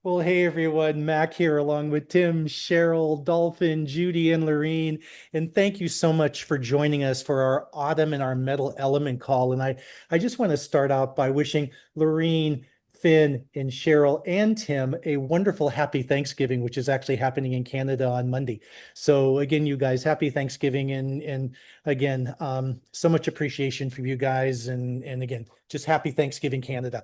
Well, hey everyone, Mac here along with Tim, Cheryl, Dolphin, Judy, and Lorene. And thank you so much for joining us for our autumn and our metal element call. And I just want to start out by wishing Lorene, Finn, and Cheryl and Tim a wonderful happy Thanksgiving, which is actually happening in Canada on Monday. So again, you guys, happy Thanksgiving and again, so much appreciation for you guys and again, just happy Thanksgiving, Canada.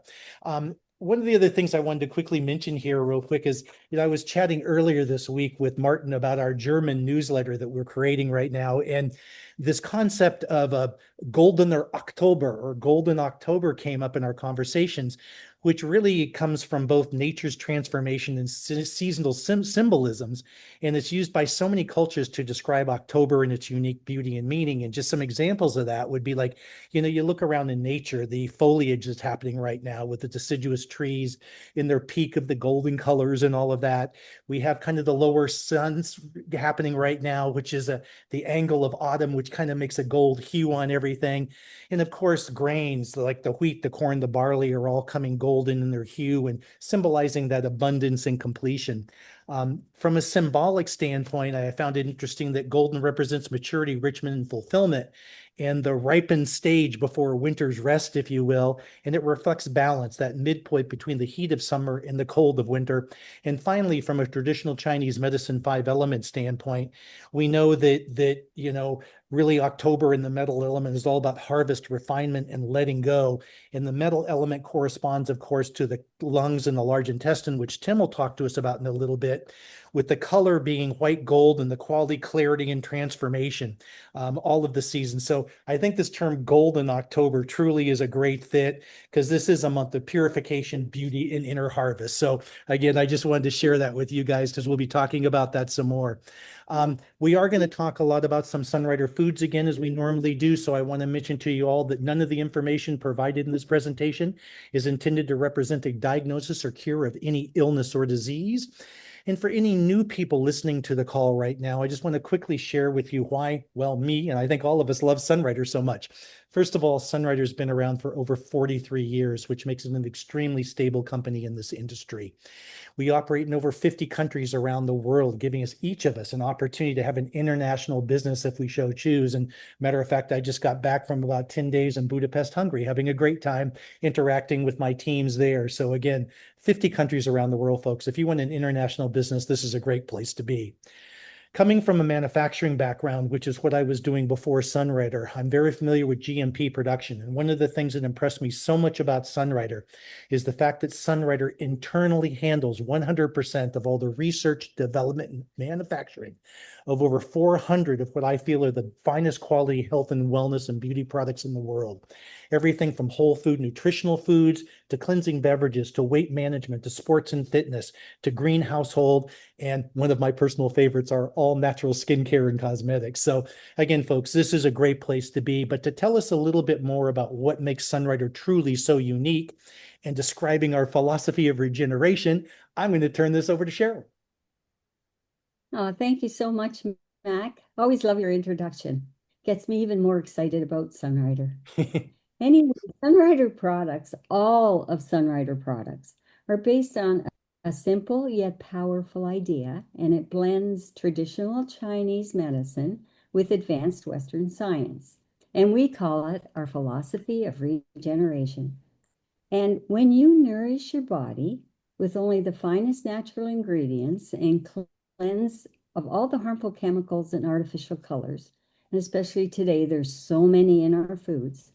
One of the other things I wanted to quickly mention here real quick is, I was chatting earlier this week with Martin about our German newsletter that we're creating right now. And this concept of a goldener October or golden October came up in our conversations, which really comes from both nature's transformation and seasonal symbolisms. And it's used by so many cultures to describe October and its unique beauty and meaning. And just some examples of that would be like, you look around in nature, the foliage that's happening right now with the deciduous trees in their peak of the golden colors and all of that. We have kind of the lower suns happening right now, which is the angle of autumn, which kind of makes a gold hue on everything. And of course, grains like the wheat, the corn, the barley are all coming golden in their hue and symbolizing that abundance and completion. From a symbolic standpoint, I found it interesting that golden represents maturity, enrichment, and fulfillment, and the ripened stage before winter's rest, if you will. And it reflects balance, that midpoint between the heat of summer and the cold of winter. And finally, from a traditional Chinese medicine five element standpoint, we know that really October in the metal element is all about harvest, refinement, and letting go. And the metal element corresponds, of course, to the lungs and the large intestine, which Tim will talk to us about in a little bit, with the color being white gold and the quality, clarity, and transformation, all of the seasons. So I think this term golden October truly is a great fit because this is a month of purification, beauty, and inner harvest. So again, I just wanted to share that with you guys because we'll be talking about that some more. We are going to talk a lot about some Sunrider foods again, as we normally do. So I want to mention to you all that none of the information provided in this presentation is intended to represent a diagnosis or cure of any illness or disease. And for any new people listening to the call right now, I just want to quickly share with you why, well, me, and I think all of us love Sunrider so much. First of all, Sunrider's been around for over 43 years, which makes it an extremely stable company in this industry. We operate in over 50 countries around the world, giving us each of us an opportunity to have an international business if we so choose. And matter of fact, I just got back from about 10 days in Budapest, Hungary, having a great time interacting with my teams there. So again, 50 countries around the world, folks. If you want an international business, this is a great place to be. Coming from a manufacturing background, which is what I was doing before Sunrider, I'm very familiar with GMP production. And one of the things that impressed me so much about Sunrider is the fact that Sunrider internally handles 100% of all the research, development, and manufacturing of over 400 of what I feel are the finest quality health and wellness and beauty products in the world. Everything from whole food nutritional foods to cleansing beverages to weight management to sports and fitness to green household. And one of my personal favorites are all natural skincare and cosmetics. So again, folks, this is a great place to be. But to tell us a little bit more about what makes Sunrider truly so unique and describing our philosophy of regeneration, I'm going to turn this over to Cheryl. Oh, thank you so much, Mac. Always love your introduction. Gets me even more excited about Sunrider. Anyway, Sunrider products, all of Sunrider products, are based on a simple yet powerful idea, and it blends traditional Chinese medicine with advanced Western science. And we call it our philosophy of regeneration. And when you nourish your body with only the finest natural ingredients and cleanse of all the harmful chemicals and artificial colors, and especially today, there's so many in our foods,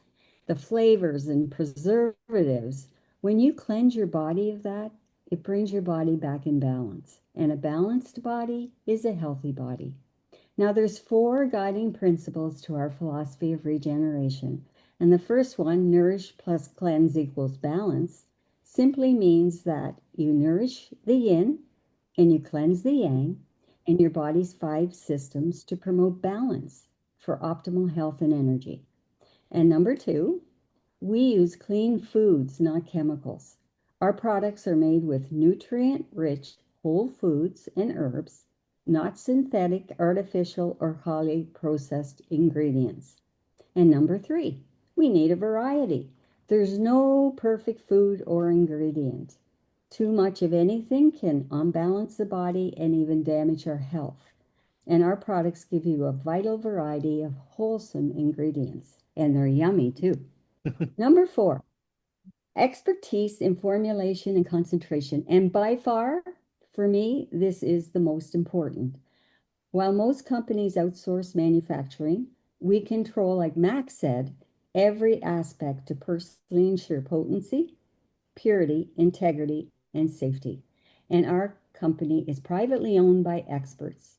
the flavors and preservatives, when you cleanse your body of that, it brings your body back in balance. And a balanced body is a healthy body. Now, there's four guiding principles to our philosophy of regeneration. And the first one, nourish plus cleanse equals balance, simply means that you nourish the yin and you cleanse the yang in your body's five systems to promote balance for optimal health and energy. And number two, we use clean foods, not chemicals. Our products are made with nutrient-rich whole foods and herbs, not synthetic, artificial, or highly processed ingredients. And number three, we need a variety. There's no perfect food or ingredient. Too much of anything can unbalance the body and even damage our health. And our products give you a vital variety of wholesome ingredients, and they're yummy too. Number 4, expertise in formulation and concentration. And by far, for me, this is the most important. While most companies outsource manufacturing, we control, like Max said, every aspect to personally ensure potency, purity, integrity, and safety. And our company is privately owned by experts,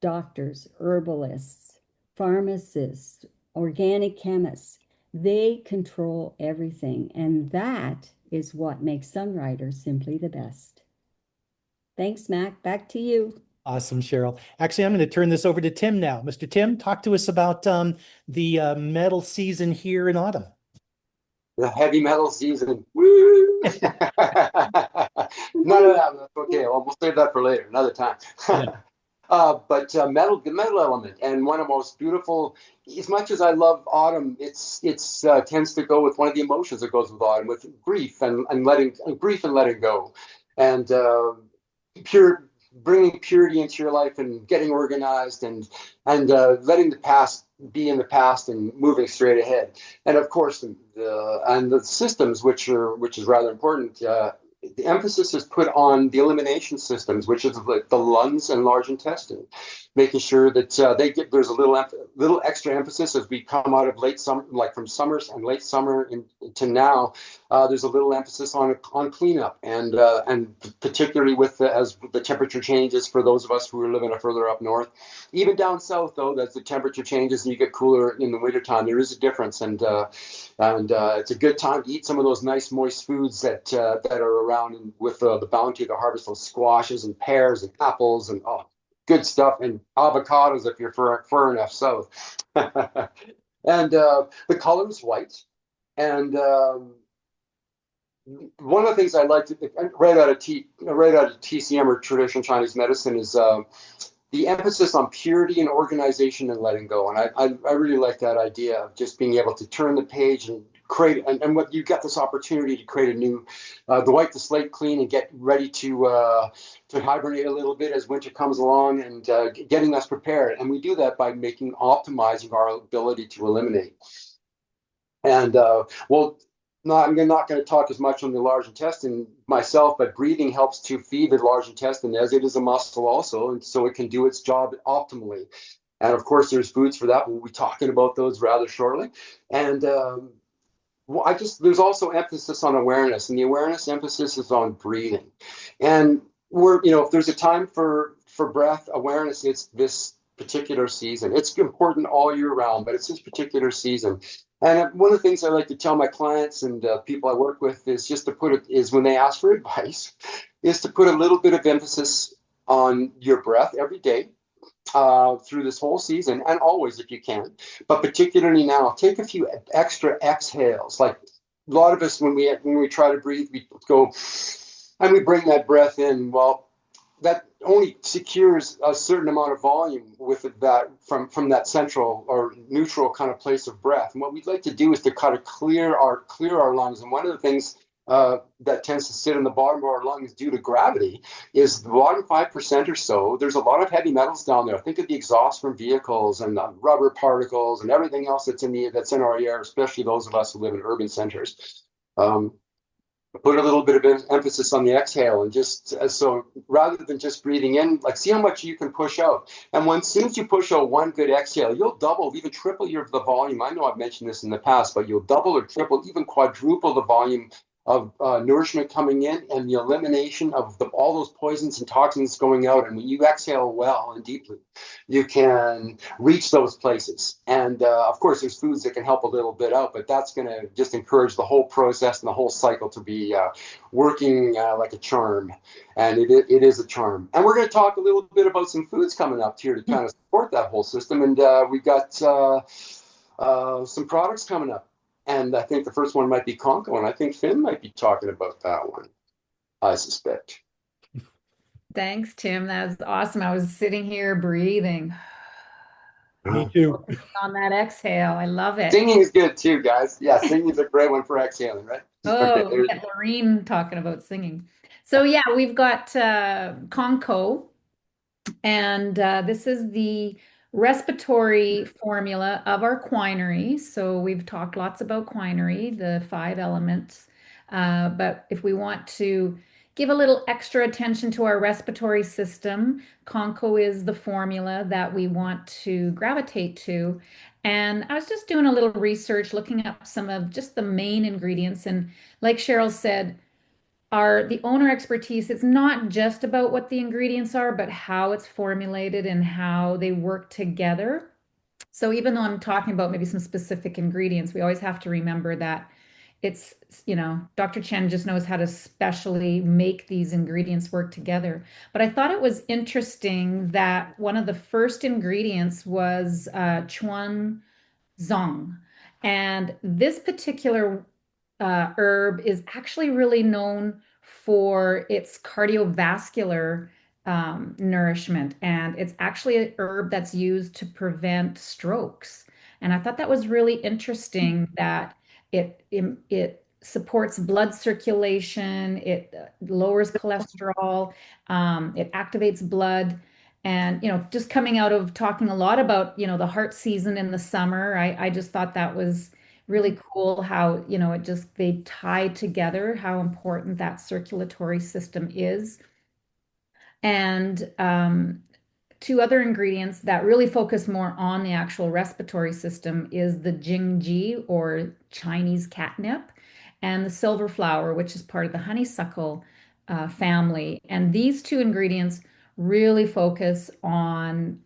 doctors, herbalists, pharmacists, organic chemists. They control everything. And that is what makes Sunrider simply the best. Thanks, Mac. Back to you. Awesome, Cheryl. Actually, I'm going to turn this over to Tim now. Mr. Tim, talk to us about the metal season here in autumn. The heavy metal season. Woo! None of that. That's okay. We'll save that for later, another time. Yeah. But metal, the metal element, and one of the most beautiful. As much as I love autumn, it's tends to go with one of the emotions that goes with autumn, with grief and letting go, and pure bringing purity into your life and getting organized and letting the past be in the past and moving straight ahead. And of course, the systems, which is rather important. The emphasis is put on the elimination systems, which is like the lungs and large intestine, making sure that there's a little extra emphasis as we come out of late summer, like from summers and late summer to now. There's a little emphasis on cleanup and particularly as the temperature changes for those of us who are living further up north, even down south though, as the temperature changes and you get cooler in the wintertime, there is a difference, and it's a good time to eat some of those nice moist foods that are around, and with the bounty of the harvest, those squashes and pears and apples and good stuff, and avocados if you're far enough south. And the color is white, and one of the things I like to right out of TCM or traditional Chinese medicine is the emphasis on purity and organization and letting go. And I really like that idea of just being able to turn the page and create, and what you got this opportunity to create a new, the wipe the slate clean and get ready to hibernate a little bit as winter comes along, and getting us prepared. And we do that by optimizing our ability to eliminate. And I'm not going to talk as much on the large intestine myself, but breathing helps to feed the large intestine, as it is a muscle also, and so it can do its job optimally. And of course, there's foods for that. We'll be talking about those rather shortly. And there's also emphasis on awareness, and the awareness emphasis is on breathing. And if there's a time for breath awareness, it's this particular season. It's important all year round, but it's this particular season. And one of the things I like to tell my clients and people I work with is just when they ask for advice, is to put a little bit of emphasis on your breath every day through this whole season, and always if you can, but particularly now, take a few extra exhales. Like a lot of us, when we try to breathe, we go and we bring that breath in. Well, that only secures a certain amount of volume with that from that central or neutral kind of place of breath. And what we'd like to do is to kind of clear our lungs. And one of the things that tends to sit in the bottom of our lungs due to gravity is the bottom 5% or so. There's a lot of heavy metals down there. Think of the exhaust from vehicles and the rubber particles and everything else that's in our air, especially those of us who live in urban centers. Put a little bit of emphasis on the exhale, and so rather than just breathing in, like, see how much you can push out. And as soon as you push out one good exhale, you'll double, even triple the volume. I know I've mentioned this in the past, but you'll double or triple, even quadruple the volume of nourishment coming in, and the elimination of all those poisons and toxins going out. And when you exhale well and deeply, you can reach those places. And of course, there's foods that can help a little bit out, but that's going to just encourage the whole process and the whole cycle to be working like a charm. And it is a charm. And we're going to talk a little bit about some foods coming up here to kind of support that whole system. And we've got some products coming up. And I think the first one might be Conco, and I think Finn might be talking about that one, I suspect. Thanks, Tim. That was awesome. I was sitting here breathing. Me too. Focusing on that exhale. I love it. Singing is good too, guys. Yeah, singing is a great one for exhaling, right? Okay, Oh, we got Lorene talking about singing. So yeah, we've got Conco, and this is the respiratory formula of our quinine. So we've talked lots about quinine, the five elements. But if we want to give a little extra attention to our respiratory system, Conco is the formula that we want to gravitate to. And I was just doing a little research, looking up some of just the main ingredients. And like Cheryl said, the owner expertise, it's not just about what the ingredients are, but how it's formulated and how they work together. So even though I'm talking about maybe some specific ingredients, we always have to remember that it's, Dr. Chen just knows how to specially make these ingredients work together. But I thought it was interesting that one of the first ingredients was Chuan Zong. And this particular herb is actually really known for its cardiovascular nourishment. And it's actually an herb that's used to prevent strokes. And I thought that was really interesting that it supports blood circulation, it lowers cholesterol, it activates blood. And, just coming out of talking a lot about, the heart season in the summer, I just thought that was really cool how, they tie together how important that circulatory system is. And two other ingredients that really focus more on the actual respiratory system is the Jingji or Chinese catnip and the silver flower, which is part of the honeysuckle family. And these two ingredients really focus on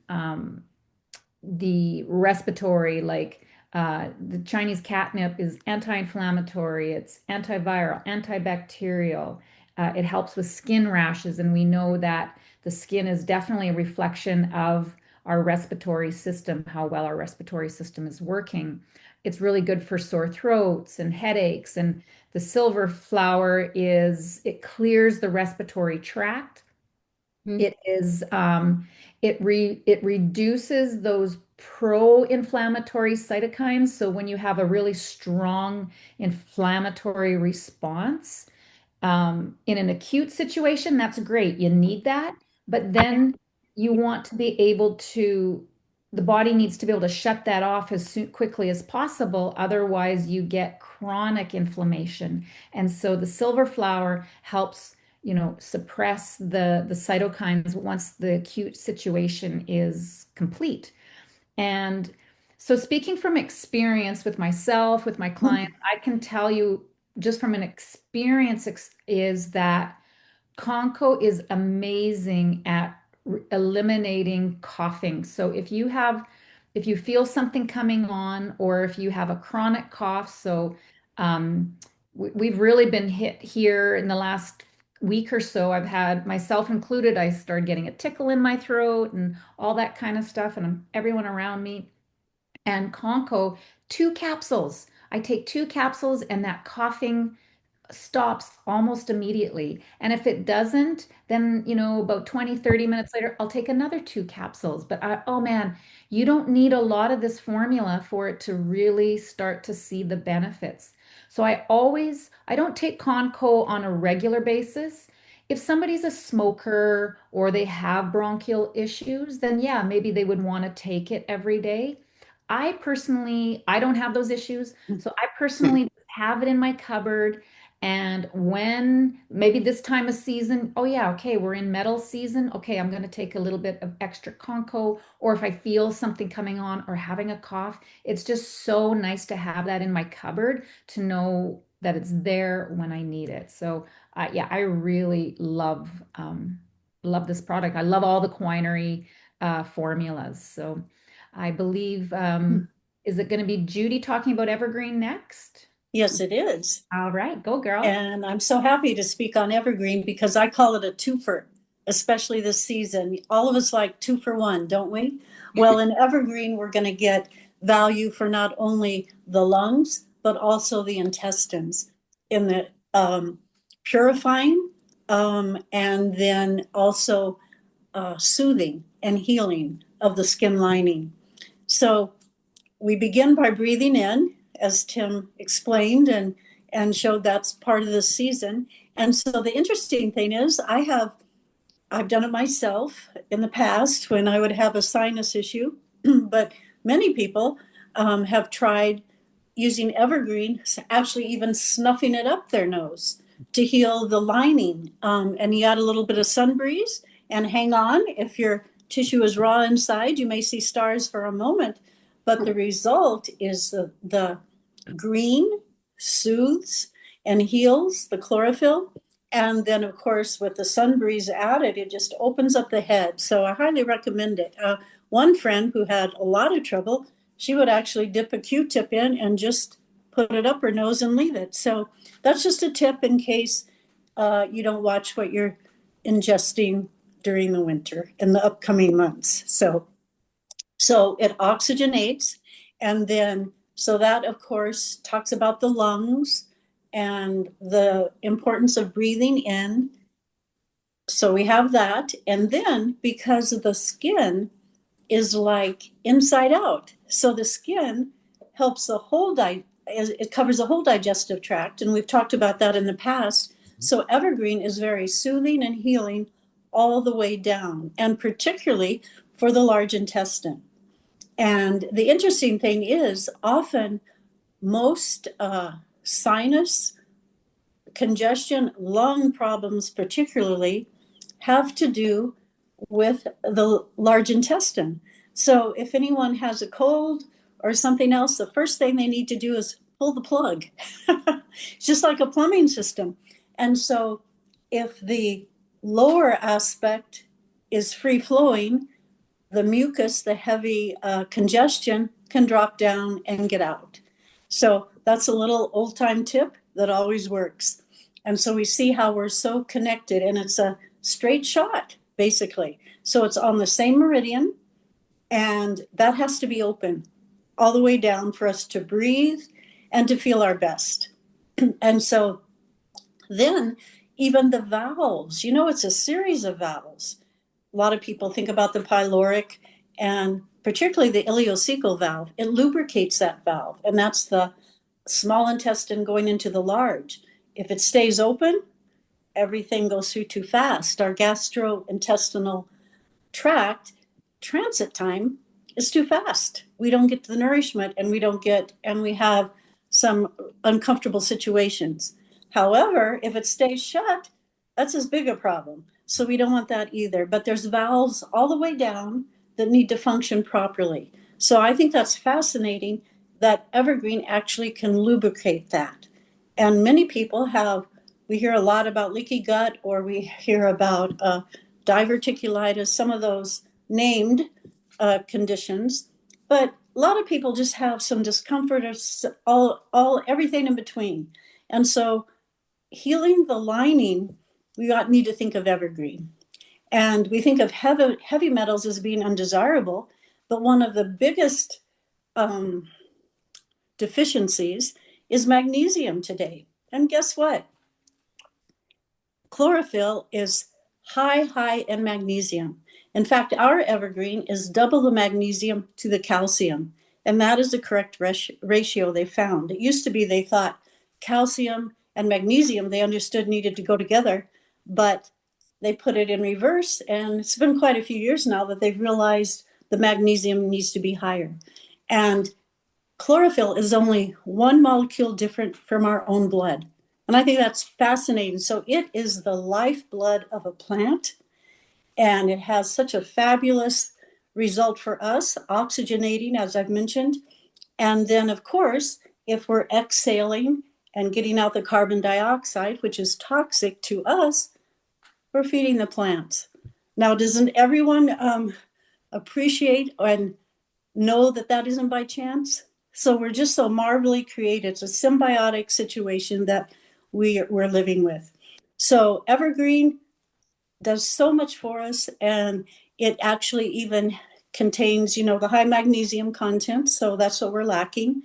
the respiratory, like the Chinese catnip is anti-inflammatory, it's antiviral, antibacterial. It helps with skin rashes, and we know that the skin is definitely a reflection of our respiratory system, how well our respiratory system is working. It's really good for sore throats and headaches. And the silver flower it clears the respiratory tract. It is it reduces those pro-inflammatory cytokines. So when you have a really strong inflammatory response, in an acute situation, that's great. You need that. But then you want to be able to, the body needs to be able to shut that off quickly as possible. Otherwise, you get chronic inflammation. And so the silver flower helps, suppress the cytokines once the acute situation is complete. And so, speaking from experience with myself, with my clients, I can tell you just from an experience is that Conco is amazing at eliminating coughing. So if you feel something coming on, or if you have a chronic cough, so we've really been hit here in the last week or so. I've had myself included. I started getting a tickle in my throat and all that kind of stuff, and everyone around me. And Conco, 2 capsules. I take 2 capsules, and that coughing stops almost immediately. And if it doesn't, then, about 20, 30 minutes later, I'll take another 2 capsules. But oh man, you don't need a lot of this formula for it to really start to see the benefits. So I don't take Conco on a regular basis. If somebody's a smoker or they have bronchial issues, then yeah, maybe they would want to take it every day. I don't have those issues. So I personally have it in my cupboard. And when maybe this time of season, oh yeah, okay, we're in metal season. Okay, I'm going to take a little bit of extra Conco. Or if I feel something coming on or having a cough, it's just so nice to have that in my cupboard to know that it's there when I need it. So yeah, I really love this product. I love all the Quinery formulas. So I believe, is it going to be Judy talking about Evergreen next? Yes, it is. All right, go girl. And I'm so happy to speak on Evergreen because I call it a twofer, especially this season. All of us like 2 for 1, don't we? Well, in Evergreen, we're going to get value for not only the lungs, but also the intestines in the purifying and then also soothing and healing of the skin lining. So we begin by breathing in, as Tim explained and showed that's part of the season. And so the interesting thing is I've done it myself in the past when I would have a sinus issue, but many people have tried using evergreen, actually even snuffing it up their nose to heal the lining. And you add a little bit of sun breeze and hang on. If your tissue is raw inside, you may see stars for a moment, but the result is the green soothes and heals the chlorophyll. And then, of course, with the sun breeze added, it just opens up the head. So I highly recommend it. One friend who had a lot of trouble, she would actually dip a Q-tip in and just put it up her nose and leave it. So that's just a tip in case you don't watch what you're ingesting during the winter in the upcoming months. So it oxygenates, and then so that, of course, talks about the lungs and the importance of breathing in. So we have that. And then because of the skin is like inside out. So the skin helps the whole it covers the whole digestive tract. And we've talked about that in the past. So evergreen is very soothing and healing all the way down, and particularly for the large intestine. And the interesting thing is often most sinus congestion, lung problems particularly, have to do with the large intestine. So if anyone has a cold or something else, the first thing they need to do is pull the plug. It's just like a plumbing system. And so if the lower aspect is free flowing, the mucus, the heavy congestion can drop down and get out. So that's a little old time tip that always works. And so we see how we're so connected, and it's a straight shot, basically. So it's on the same meridian, and that has to be open all the way down for us to breathe and to feel our best. And so then even the valves, it's a series of valves. A lot of people think about the pyloric and particularly the ileocecal valve. It lubricates that valve, and that's the small intestine going into the large. If it stays open, everything goes through too fast. Our gastrointestinal tract transit time is too fast. We don't get the nourishment, and we have some uncomfortable situations. However, if it stays shut, that's as big a problem. So we don't want that either. But there's valves all the way down that need to function properly. So I think that's fascinating that evergreen actually can lubricate that. And many people we hear a lot about leaky gut, or we hear about diverticulitis, some of those named conditions. But a lot of people just have some discomfort or everything in between. And so healing the lining, we need to think of evergreen. And we think of heavy metals as being undesirable, but one of the biggest deficiencies is magnesium today. And guess what? Chlorophyll is high in magnesium. In fact, our evergreen is double the magnesium to the calcium. And that is the correct ratio they found. It used to be they thought calcium and magnesium, they understood needed to go together, but they put it in reverse. And it's been quite a few years now that they've realized the magnesium needs to be higher. And chlorophyll is only one molecule different from our own blood. And I think that's fascinating. So it is the lifeblood of a plant, and it has such a fabulous result for us, oxygenating, as I've mentioned. And then, of course, if we're exhaling and getting out the carbon dioxide, which is toxic to us, we're feeding the plants. Now, doesn't everyone appreciate and know that isn't by chance? So we're just so marvelously created. It's a symbiotic situation that we're living with. So evergreen does so much for us, and it actually even contains, the high magnesium content. So that's what we're lacking.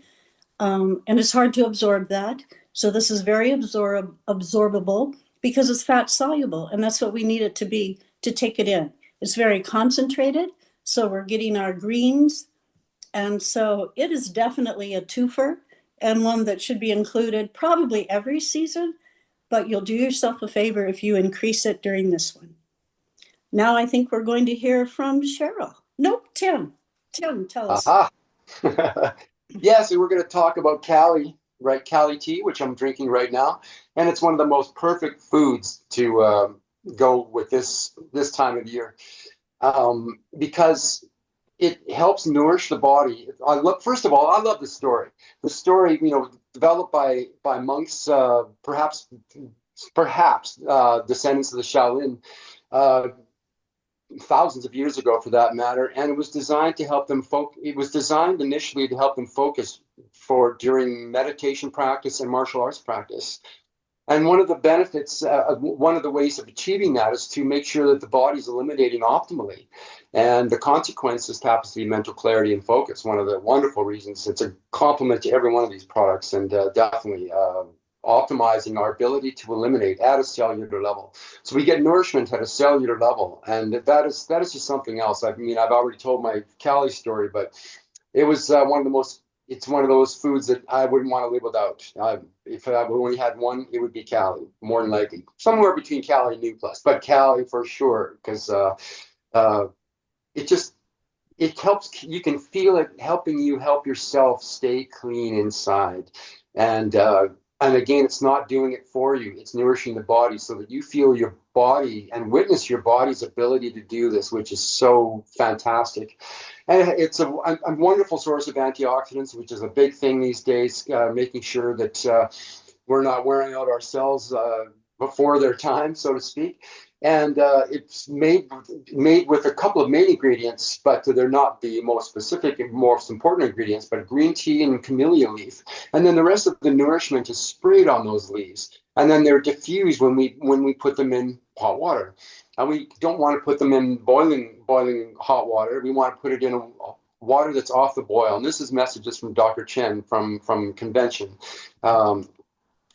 And it's hard to absorb that. So this is very absorbable because it's fat soluble, and that's what we need it to be to take it in. It's very concentrated. So we're getting our greens And so it is definitely a twofer and one that should be included probably every season, but you'll do yourself a favor if you increase it during this one. Now I think we're going to hear from Cheryl. Nope, Tim. Tim, tell us. Aha. Yeah, so we're going to talk about Cali, right? Cali tea, which I'm drinking right now, and it's one of the most perfect foods to go with this time of year, because it helps nourish the body. First of all, I love the story. The story, developed by monks, perhaps descendants of the Shaolin, thousands of years ago, for that matter, and it was designed to help them It was designed initially to help them focus during meditation practice and martial arts practice. And one of the benefits, one of the ways of achieving that is to make sure that the body's eliminating optimally. And the consequences happens to be mental clarity and focus. One of the wonderful reasons. It's a complement to every one of these products, and definitely optimizing our ability to eliminate at a cellular level. So we get nourishment at a cellular level, and that is just something else. I mean, I've already told my Cali story, but it was it's one of those foods that I wouldn't want to live without. If I only had one, it would be Cali, more than likely. Somewhere between Cali and New Plus, but Cali for sure, because it helps. You can feel it helping you help yourself stay clean inside. And again, it's not doing it for you. It's nourishing the body so that you feel your body and witness your body's ability to do this, which is so fantastic. And it's a wonderful source of antioxidants, which is a big thing these days, making sure that we're not wearing out our cells before their time, so to speak. And it's made with a couple of main ingredients, but they're not the most specific and most important ingredients, but green tea and camellia leaf. And then the rest of the nourishment is sprayed on those leaves. And then they're diffused when we put them in hot water. And we don't want to put them in boiling hot water. We want to put it in water that's off the boil. And this is messages from Dr. Chen from Convention.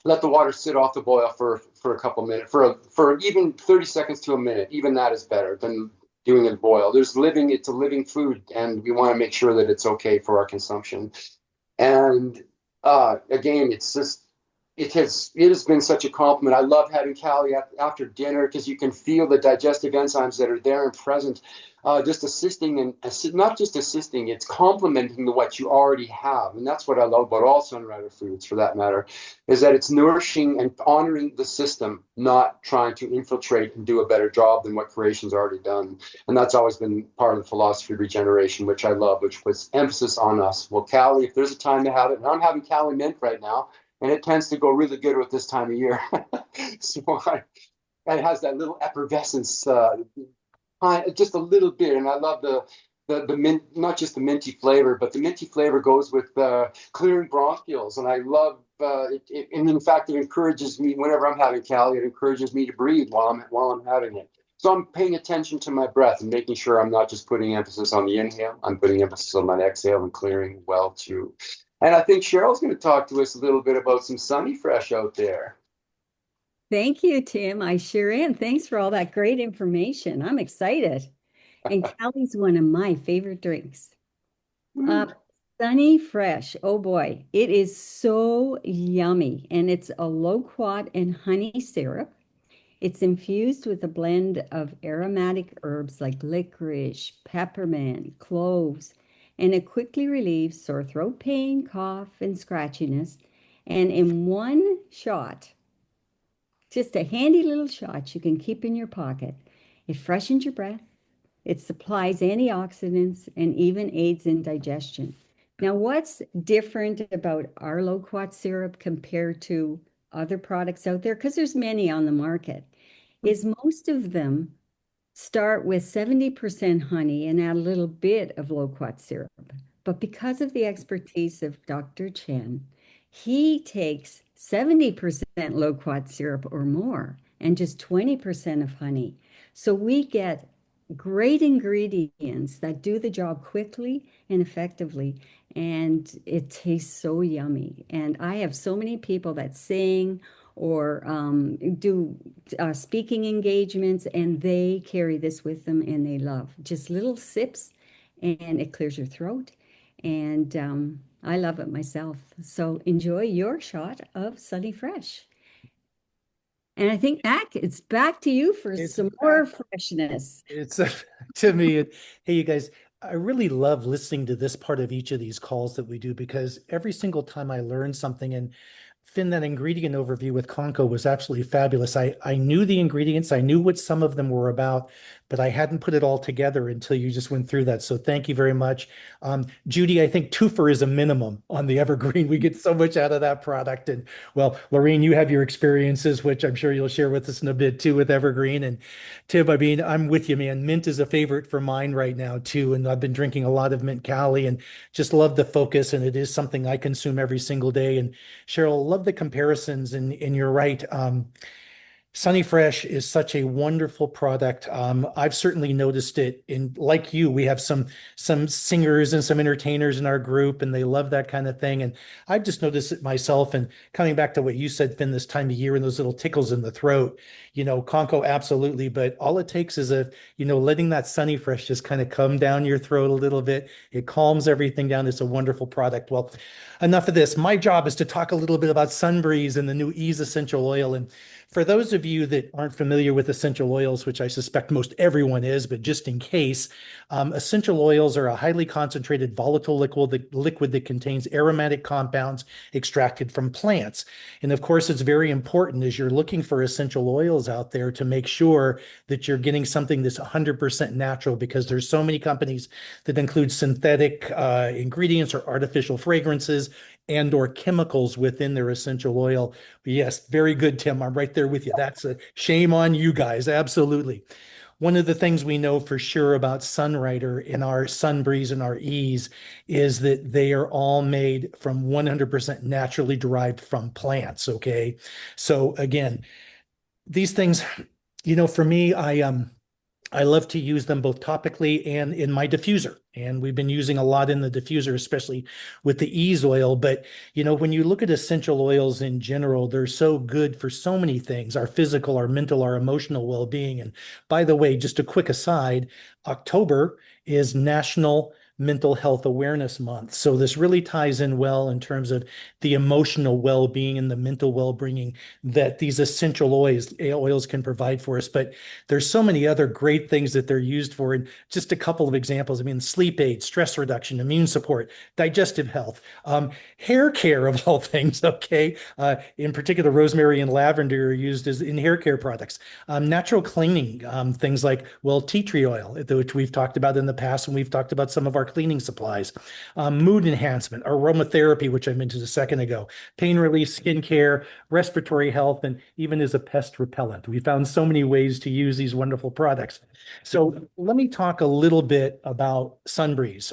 Let the water sit off the boil for a couple minutes, for even 30 seconds to a minute. Even that is better than doing it boil. It's a living food, and we want to make sure that it's okay for our consumption. And again, it has been such a compliment. I love having Cali after dinner because you can feel the digestive enzymes that are there and present, just assisting, and not just assisting, it's complementing what you already have. And that's what I love about all Sunrider foods, for that matter, is that it's nourishing and honoring the system, not trying to infiltrate and do a better job than what creation's already done. And that's always been part of the philosophy of regeneration, which I love, which puts emphasis on us. Well, Cali, if there's a time to have it, and I'm having Cali mint right now, and it tends to go really good with this time of year. So it has that little effervescence, just a little bit. And I love the mint, not just the minty flavor, but the minty flavor goes with clearing bronchioles. And I love it. And in fact, it encourages me, whenever I'm having Cali, it encourages me to breathe while I'm having it. So I'm paying attention to my breath and making sure I'm not just putting emphasis on the inhale. I'm putting emphasis on my exhale and clearing well too. And I think Cheryl's going to talk to us a little bit about some Sunny Fresh out there. Thank you, Tim. I sure am. Thanks for all that great information. I'm excited. And Cali's one of my favorite drinks. Sunny Fresh. Oh boy, it is so yummy. And it's a loquat and honey syrup. It's infused with a blend of aromatic herbs like licorice, peppermint, cloves, and it quickly relieves sore throat pain, cough, and scratchiness. And in one shot, just a handy little shot you can keep in your pocket, it freshens your breath, it supplies antioxidants, and even aids in digestion. Now, what's different about our loquat syrup compared to other products out there, because there's many on the market, is most of them start with 70% honey and add a little bit of loquat syrup. But because of the expertise of Dr. Chen, he takes 70% loquat syrup or more and just 20% of honey. So we get great ingredients that do the job quickly and effectively, and it tastes so yummy. And I have so many people that sing or do speaking engagements, and they carry this with them and they love just little sips, and it clears your throat And I love it myself. So enjoy your shot of Sunny Fresh. And I think, Mac, it's back to you for It's some more back. freshness. It's to me, hey, you guys, I really love listening to this part of each of these calls that we do because every single time I learn something, and Finn, that ingredient overview with Conco was absolutely fabulous. I knew the ingredients, I knew what some of them were about, but I hadn't put it all together until you just went through that. So thank you very much. Judy, I think twofer is a minimum on the Evergreen. We get so much out of that product. And well, Lorene, you have your experiences, which I'm sure you'll share with us in a bit too with Evergreen. And Tib, I mean, I'm with you, man. Mint is a favorite for mine right now too. And I've been drinking a lot of Mint Cali and just love the focus. And it is something I consume every single day. And Cheryl, love the comparisons. And you're right. Sunny Fresh is such a wonderful product. I've certainly noticed it in, like you, we have some singers and some entertainers in our group, and they love that kind of thing. And I've just noticed it myself. And coming back to what you said, Finn, this time of year and those little tickles in the throat, Conco, absolutely. But all it takes is letting that Sunny Fresh just kind of come down your throat a little bit. It calms everything down. It's a wonderful product. Well, enough of this. My job is to talk a little bit about Sunbreeze and the new Ease Essential Oil. And for those of you that aren't familiar with essential oils, which I suspect most everyone is, but just in case, essential oils are a highly concentrated volatile liquid that contains aromatic compounds extracted from plants. And of course, it's very important as you're looking for essential oils out there to make sure that you're getting something that's 100% natural, because there's so many companies that include synthetic ingredients or artificial fragrances and or chemicals within their essential oil. But yes, very good, Tim. I'm right there with you. That's a shame on you guys. Absolutely. One of the things we know for sure about Sunrider in our Sunbreeze and our Ease is that they are all made from 100% naturally derived from plants. Okay. So again, these things, for me, I love to use them both topically and in my diffuser. And we've been using a lot in the diffuser, especially with the Ease oil. But, when you look at essential oils in general, they're so good for so many things, our physical, our mental, our emotional well-being. And by the way, just a quick aside, October is National Mental Health Awareness Month. So this really ties in well in terms of the emotional well-being and the mental well-being that these essential oils can provide for us. But there's so many other great things that they're used for. And just a couple of examples. I mean, sleep aid, stress reduction, immune support, digestive health, hair care of all things. Okay. In particular, rosemary and lavender are used as in hair care products. Natural cleaning, things like, tea tree oil, which we've talked about in the past, and we've talked about some of our cleaning supplies, mood enhancement, aromatherapy, which I mentioned a second ago, pain relief, skincare, respiratory health, and even as a pest repellent. We found so many ways to use these wonderful products. So let me talk a little bit about Sunbreeze.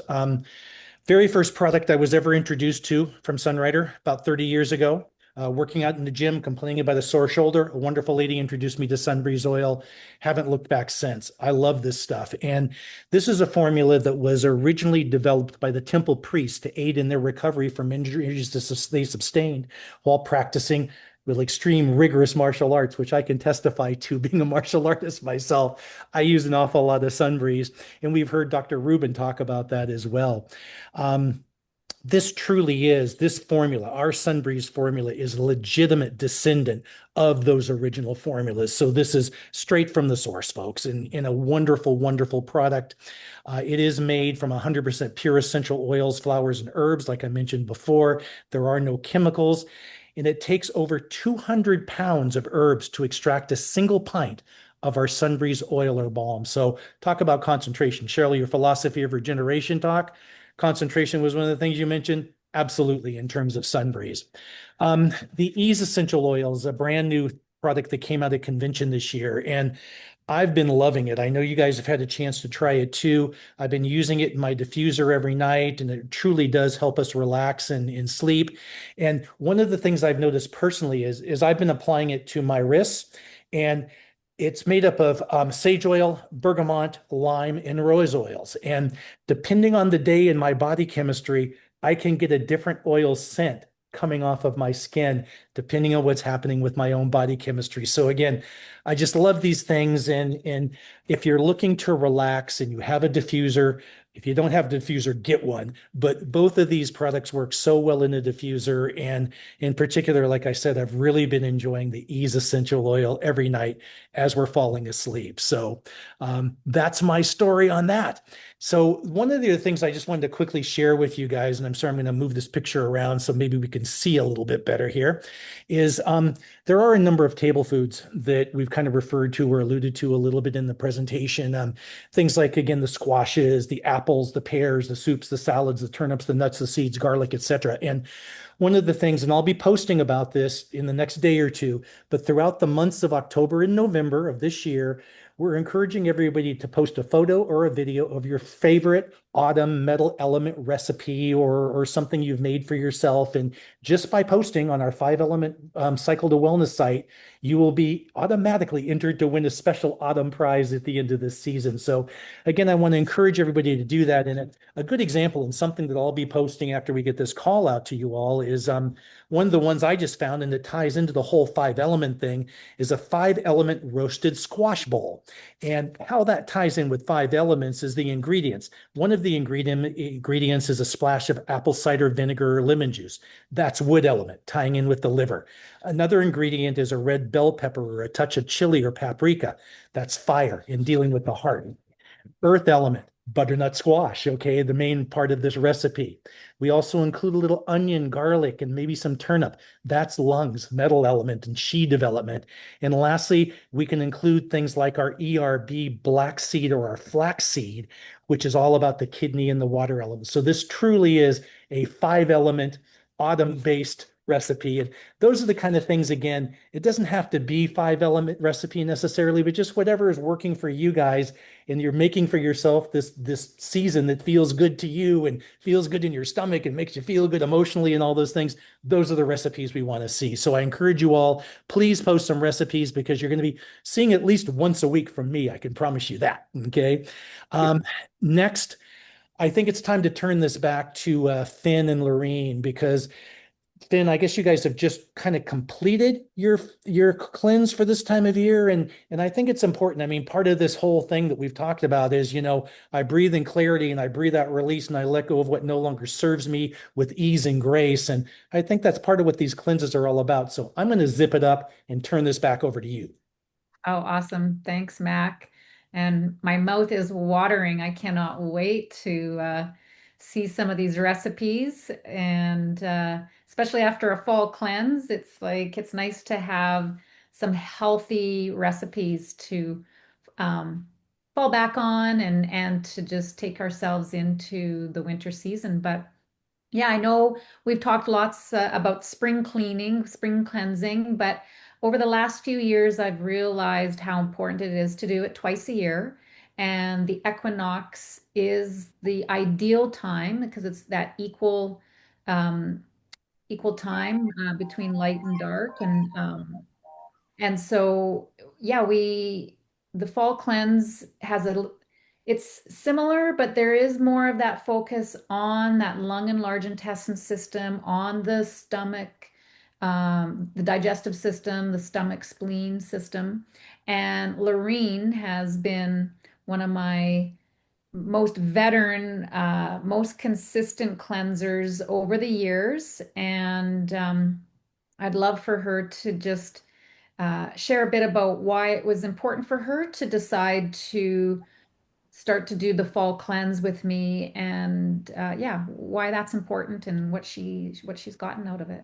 Very first product I was ever introduced to from Sunrider about 30 years ago. Working out in the gym, complaining about a sore shoulder. A wonderful lady introduced me to Sunbreeze oil. Haven't looked back since. I love this stuff. And this is a formula that was originally developed by the temple priests to aid in their recovery from injuries they sustained while practicing with extreme rigorous martial arts, which I can testify to being a martial artist myself. I use an awful lot of Sunbreeze, and we've heard Dr. Rubin talk about that as well. This truly is, this formula, our Sunbreeze formula, is a legitimate descendant of those original formulas. So this is straight from the source, folks, in a wonderful, wonderful product. It is made from 100% pure essential oils, flowers, and herbs, like I mentioned before. There are no chemicals, and it takes over 200 pounds of herbs to extract a single pint of our Sunbreeze oil or balm. So talk about concentration. Cheryl, your philosophy of regeneration talk. Concentration was one of the things you mentioned. Absolutely, in terms of Sunbreeze. The Ease Essential Oil is a brand new product that came out at convention this year, and I've been loving it. I know you guys have had a chance to try it too. I've been using it in my diffuser every night, and it truly does help us relax and sleep. And one of the things I've noticed personally is I've been applying it to my wrists, and it's made up of sage oil, bergamot, lime, and rose oils. And depending on the day and my body chemistry, I can get a different oil scent coming off of my skin, depending on what's happening with my own body chemistry. So again, I just love these things. And if you're looking to relax and you have a diffuser, If you don't have a diffuser, get one. But both of these products work so well in a diffuser. And in particular, like I said, I've really been enjoying the Ease essential oil every night as we're falling asleep. So that's my story on that. So one of the other things I just wanted to quickly share with you guys, and I'm sorry, I'm going to move this picture around so maybe we can see a little bit better here, is there are a number of table foods that we've kind of referred to or alluded to a little bit in the presentation. Things like, again, the squashes, the apples, the pears, the soups, the salads, the turnips, the nuts, the seeds, garlic, etc. And one of the things, and I'll be posting about this in the next day or two, but throughout the months of October and November of this year, we're encouraging everybody to post a photo or a video of your favorite autumn metal element recipe or something you've made for yourself. And just by posting on our 5-element Cycle to Wellness site, you will be automatically entered to win a special autumn prize at the end of this season. So again, I want to encourage everybody to do that. And a good example and something that I'll be posting after we get this call out to you all is one of the ones I just found, and it ties into the whole 5-element thing, is a 5-element roasted squash bowl. And how that ties in with 5 elements is the ingredients. One of the ingredients is a splash of apple cider vinegar or lemon juice. That's wood element, tying in with the liver. Another ingredient is a red bell pepper or a touch of chili or paprika. That's fire in dealing with the heart. Earth element, butternut squash, okay, the main part of this recipe. We also include a little onion, garlic, and maybe some turnip. That's lungs, metal element, and Qi development. And lastly, we can include things like our ERB black seed or our flax seed, which is all about the kidney and the water element. So this truly is a 5-element autumn-based recipe. And those are the kind of things, again, it doesn't have to be 5-element recipe necessarily, but just whatever is working for you guys and you're making for yourself this season that feels good to you and feels good in your stomach and makes you feel good emotionally and all those things. Those are the recipes we want to see. So I encourage you all, please post some recipes because you're going to be seeing at least once a week from me. I can promise you that. Okay. Next, I think it's time to turn this back to Finn and Lorene, because Finn, I guess you guys have just kind of completed your cleanse for this time of year. And I think it's important. I mean, part of this whole thing that we've talked about is, I breathe in clarity and I breathe out release and I let go of what no longer serves me with ease and grace. And I think that's part of what these cleanses are all about. So I'm going to zip it up and turn this back over to you. Oh, awesome. Thanks, Mac. And my mouth is watering. I cannot wait to see some of these recipes. And especially after a fall cleanse, it's nice to have some healthy recipes to fall back on and to just take ourselves into the winter season. But yeah, I know we've talked lots about spring cleaning, spring cleansing, but over the last few years, I've realized how important it is to do it twice a year. And the equinox is the ideal time because it's that equal time between light and dark. And so, yeah, the fall cleanse it's similar, but there is more of that focus on that lung and large intestine system, on the stomach, the digestive system, the stomach spleen system. And Lorene has been one of my most veteran, most consistent cleansers over the years. And I'd love for her to just share a bit about why it was important for her to decide to start to do the fall cleanse with me, and yeah, why that's important and what she's gotten out of it.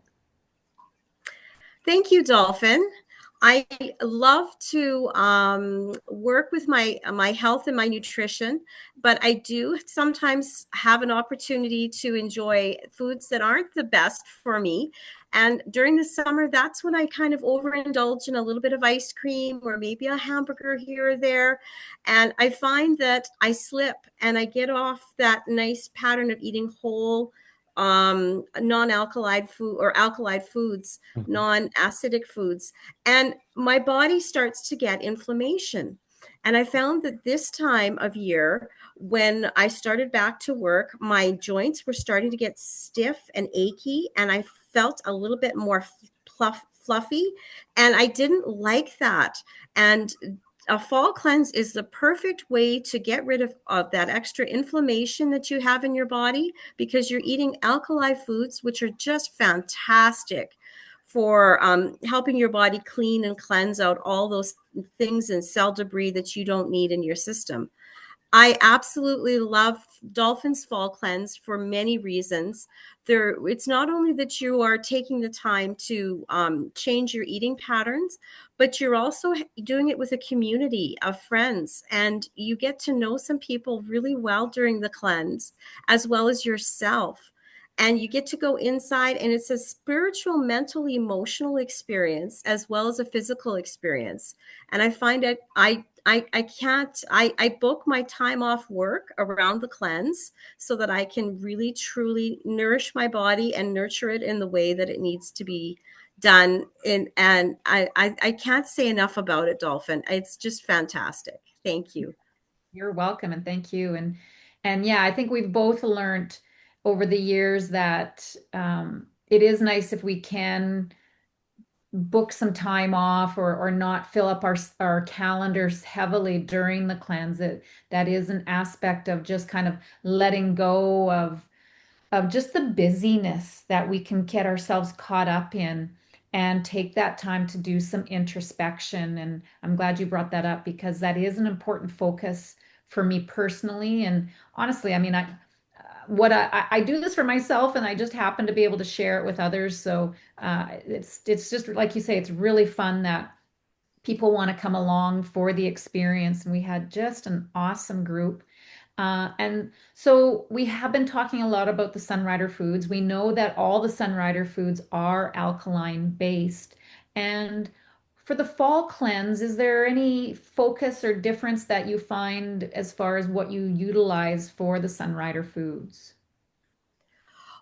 Thank you, Dolphin. I love to work with my health and my nutrition, but I do sometimes have an opportunity to enjoy foods that aren't the best for me. And during the summer, that's when I kind of overindulge in a little bit of ice cream or maybe a hamburger here or there. And I find that I slip and I get off that nice pattern of eating whole non-alkali food or alkali foods, non-acidic foods, and my body starts to get inflammation. And I found that this time of year, when I started back to work, my joints were starting to get stiff and achy, and I felt a little bit more fluffy, and I didn't like that. And a fall cleanse is the perfect way to get rid of that extra inflammation that you have in your body, because you're eating alkali foods, which are just fantastic for helping your body clean and cleanse out all those things and cell debris that you don't need in your system. I absolutely love Dolphin's Fall Cleanse for many reasons. It's not only that you are taking the time to change your eating patterns, but you're also doing it with a community of friends, and you get to know some people really well during the cleanse, as well as yourself. And you get to go inside, and it's a spiritual, mental, emotional experience as well as a physical experience. And I find it, I can't, I book my time off work around the cleanse so that I can really truly nourish my body and nurture it in the way that it needs to be done. And I can't say enough about it, Dolphin. It's just fantastic. Thank you. You're welcome, and thank you. And yeah, I think we've both learned over the years that it is nice if we can book some time off, or not fill up our calendars heavily during the cleanse. That is an aspect of just kind of letting go of just the busyness that we can get ourselves caught up in, and take that time to do some introspection. And I'm glad you brought that up, because that is an important focus for me personally. And honestly, I mean, I do this for myself, and I just happen to be able to share it with others. So it's just like you say, it's really fun that people want to come along for the experience. And we had just an awesome group. And so we have been talking a lot about the Sunrider foods. We know that all the Sunrider foods are alkaline based. And for the fall cleanse, is there any focus or difference that you find as far as what you utilize for the Sunrider foods?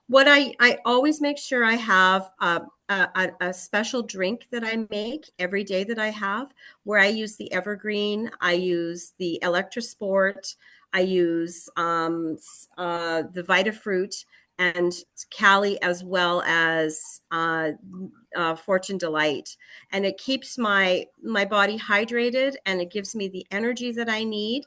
What I always make sure I have a special drink that I make every day that I have, where I use the Evergreen, I use the Electrosport, I use the Vitafruit and Cali, as well as Fortune Delight, and it keeps my body hydrated, and it gives me the energy that I need.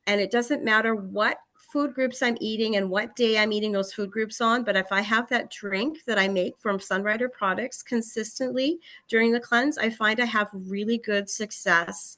And it doesn't matter what food groups I'm eating and what day I'm eating those food groups on. But if I have that drink that I make from Sunrider products consistently during the cleanse, I find I have really good success.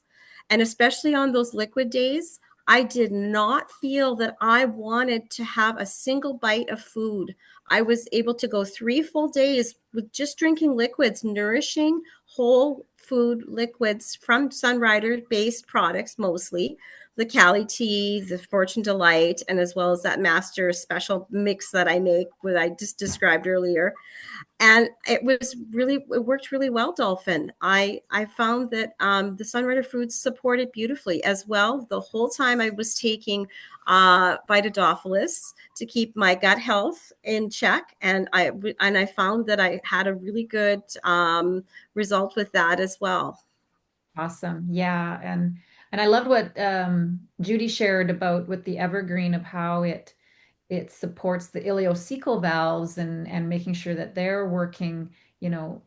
And especially on those liquid days, I did not feel that I wanted to have a single bite of food. I was able to go 3 full days with just drinking liquids, nourishing whole food liquids from Sunrider based products, mostly the Cali tea, the Fortune Delight, and as well as that master special mix that I make, what I just described earlier. And it worked really well, Dolphin. I found that the Sunrider foods supported beautifully as well. The whole time I was taking Vitadophilus to keep my gut health in check, and I found that I had a really good result with that as well. Awesome. Yeah. And I loved what Judy shared about with the Evergreen, of how it supports the ileocecal valves, and making sure that they're working, you know,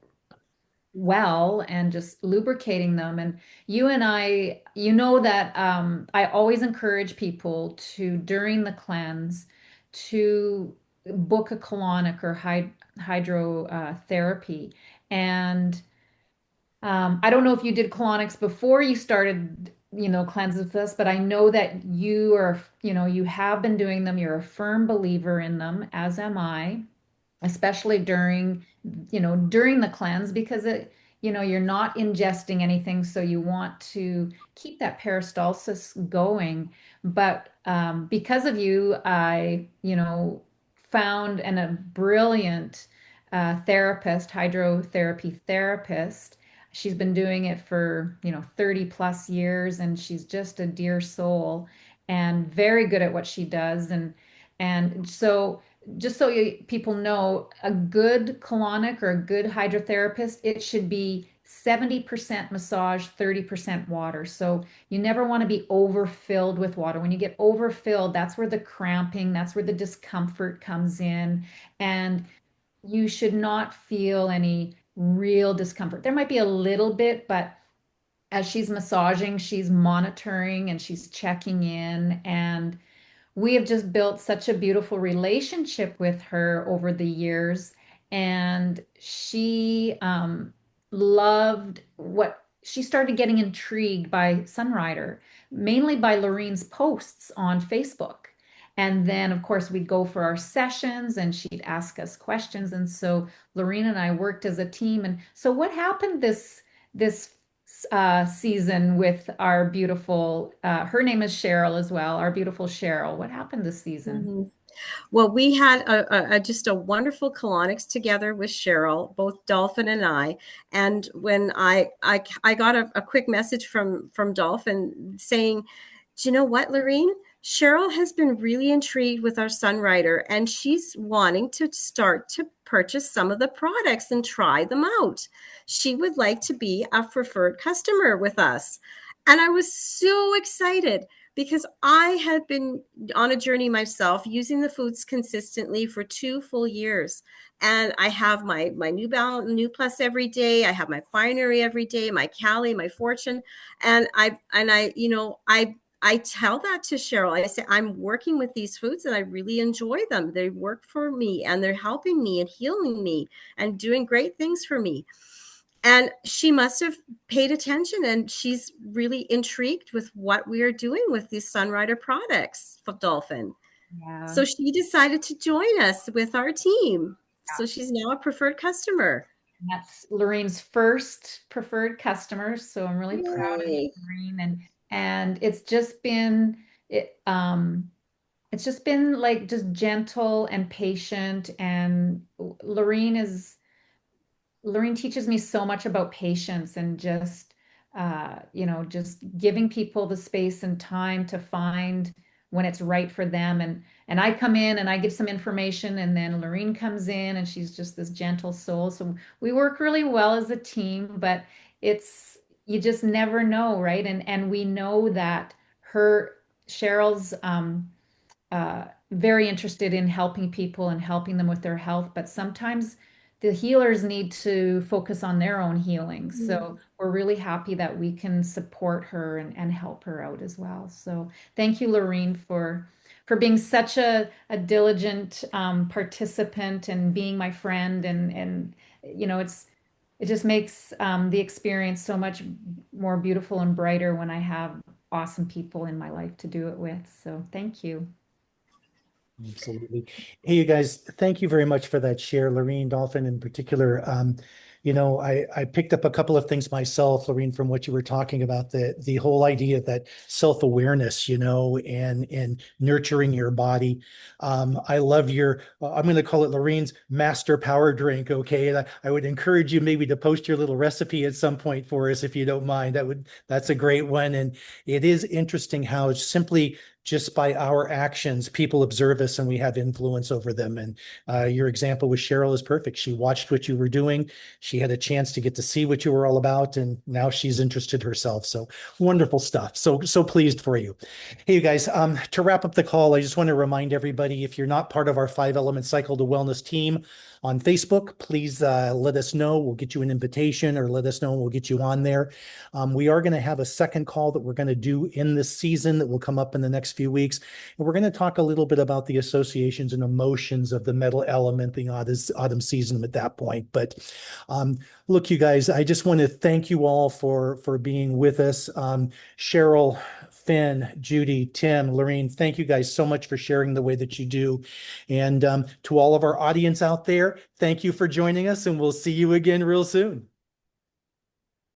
well, and just lubricating them. And you and I, you know that I always encourage people to, during the cleanse, to book a colonic or hydrotherapy. And I don't know if you did colonics before you started, cleanses with us, but I know that you are, you have been doing them. You're a firm believer in them, as am I, especially during the cleanse, because you're not ingesting anything, so you want to keep that peristalsis going. But because of you, I found a brilliant therapist, hydrotherapy therapist. She's been doing it for 30 plus years, and she's just a dear soul and very good at what she does. And so, just so people know, a good colonic or a good hydrotherapist, it should be 70% massage, 30% water. So you never want to be overfilled with water. When you get overfilled, that's where the cramping, that's where the discomfort comes in. And you should not feel any real discomfort. There might be a little bit, but as she's massaging, she's monitoring and she's checking in. And we have just built such a beautiful relationship with her over the years. And she loved what she started getting intrigued by Sunrider, mainly by Lorraine's posts on Facebook. And then, of course, we'd go for our sessions and she'd ask us questions. And so Lorraine and I worked as a team. And so, what happened this season with our beautiful, her name is Cheryl as well, our beautiful Cheryl. What happened this season? Mhm. Well, we had just a wonderful colonics together with Cheryl, both Dolphin and I. And when I got a quick message from Dolphin saying, "Do you know what, Lorraine? Cheryl has been really intrigued with our Sunrider, and she's wanting to start to purchase some of the products and try them out. She would like to be a preferred customer with us." And I was so excited because I had been on a journey myself using the foods consistently for 2 full years. And I have my New Balance, New Plus every day. I have my Quinary every day, my Cali, my Fortune. And I tell that to Cheryl. I say, I'm working with these foods and I really enjoy them. They work for me and they're helping me and healing me and doing great things for me. And she must have paid attention and she's really intrigued with what we are doing with these Sunrider products for Dolphin. Yeah. So she decided to join us with our team. So she's now a preferred customer. That's Lorraine's first preferred customer. So I'm really proud of you, Yay. Lorraine. And it's just been it's just been like just gentle and patient. And Lorraine teaches me so much about patience and just, just giving people the space and time to find when it's right for them. And I come in and I give some information, and then Lorraine comes in and she's just this gentle soul. So we work really well as a team, but it's, you just never know, right? And we know that Cheryl's, very interested in helping people and helping them with their health, but sometimes the healers need to focus on their own healing. So we're really happy that we can support her and help her out as well. So thank you, Lorraine, for being such a diligent participant and being my friend. And it just makes the experience so much more beautiful and brighter when I have awesome people in my life to do it with. So thank you. Absolutely. Hey, you guys, thank you very much for that share, Lorraine, Dolphin in particular. I picked up a couple of things myself, Lorraine, from what you were talking about, the whole idea that self-awareness, and nurturing your body. I love I'm going to call it Lorraine's master power drink. Okay. And I would encourage you maybe to post your little recipe at some point for us, if you don't mind. That's a great one. And it is interesting how it's simply just by our actions, people observe us and we have influence over them. And your example with Cheryl is perfect. She watched what you were doing. She had a chance to get to see what you were all about. And now she's interested herself. So wonderful stuff. So pleased for you. Hey, you guys, to wrap up the call, I just want to remind everybody, if you're not part of our 5-Element Cycle to Wellness team on Facebook, please let us know. We'll get you an invitation, or let us know and we'll get you on there. We are going to have a second call that we're going to do in this season that will come up in the next few weeks. And we're going to talk a little bit about the associations and emotions of the metal element, the autumn season at that point. But look, you guys, I just want to thank you all for being with us. Cheryl, Finn, Judy, Tim, Lorraine, thank you guys so much for sharing the way that you do. And to all of our audience out there, thank you for joining us, and we'll see you again real soon.